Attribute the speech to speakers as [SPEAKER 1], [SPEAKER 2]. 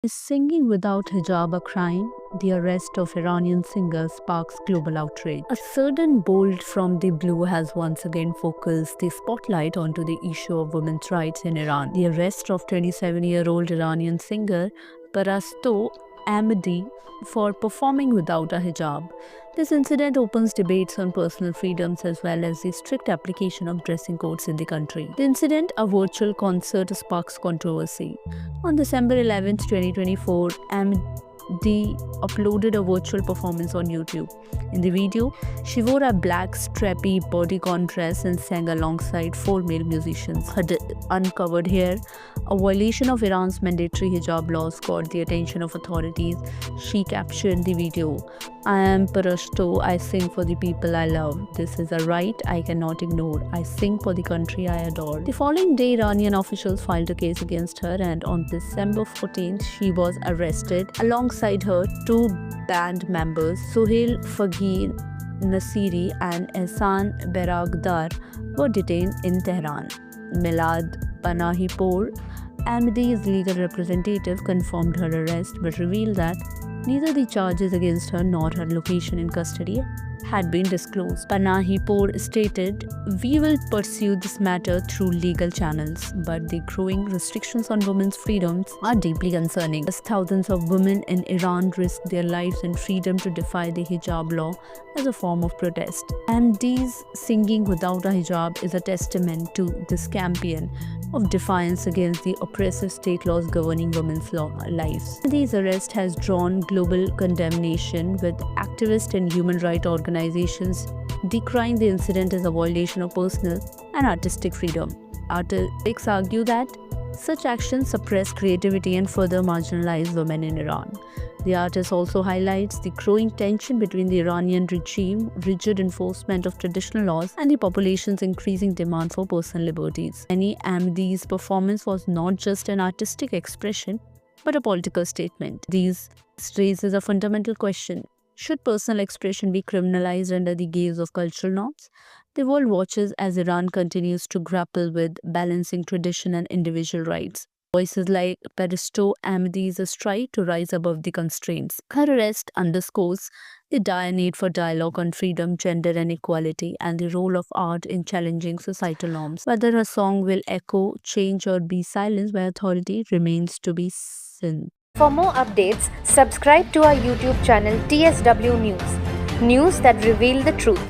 [SPEAKER 1] Is singing without hijab a crime? The arrest of Iranian singer sparks global outrage. A sudden bolt from the blue has once again focused the spotlight onto the issue of women's rights in Iran. The arrest of 27-year-old Iranian singer Parasto Ahmadi for performing without a hijab. This incident opens debates on personal freedoms as well as the strict application of dressing codes in the country. The incident, a virtual concert, sparks controversy. On December 11, 2024, Ahmadi uploaded a virtual performance on YouTube. In the video, she wore a black strappy bodycon dress and sang alongside 4 male musicians. Her uncovered hair, a violation of Iran's mandatory hijab laws, caught the attention of authorities. She captioned the video, "I am Parashto, I sing for the people I love. This is a right I cannot ignore. I sing for the country I adore." The following day, Iranian officials filed a case against her, and on December 14th, she was arrested. Alongside her, 2 band members, Sohail Faghi Nasiri and Ehsan Beragdar, were detained in Tehran. Milad Panahipour, Ahmadi's legal representative, confirmed her arrest but revealed that neither the charges against her nor her location in custody had been disclosed. Panahipour stated, "We will pursue this matter through legal channels, but the growing restrictions on women's freedoms are deeply concerning, as thousands of women in Iran risk their lives and freedom to defy the hijab law as a form of protest." Ahmadi's singing without a hijab is a testament to this campaign of defiance against the oppressive state laws governing women's lives. Ahmadi's arrest has drawn global condemnation, with activist and human rights organizations decrying the incident as a violation of personal and artistic freedom. Critics argue that such actions suppress creativity and further marginalize women in Iran. The artist also highlights the growing tension between the Iranian regime's rigid enforcement of traditional laws and the population's increasing demand for personal liberties. Ahmadi's performance was not just an artistic expression, but a political statement. This raises a fundamental question: should personal expression be criminalized under the gaze of cultural norms? The world watches as Iran continues to grapple with balancing tradition and individual rights. Voices like Parasto Ahmadi's stride to rise above the constraints. Her arrest underscores the dire need for dialogue on freedom, gender and equality, and the role of art in challenging societal norms. Whether her song will echo change or be silenced by authority remains to be seen.
[SPEAKER 2] For more updates, subscribe to our YouTube channel TSW News. News that reveal the truth.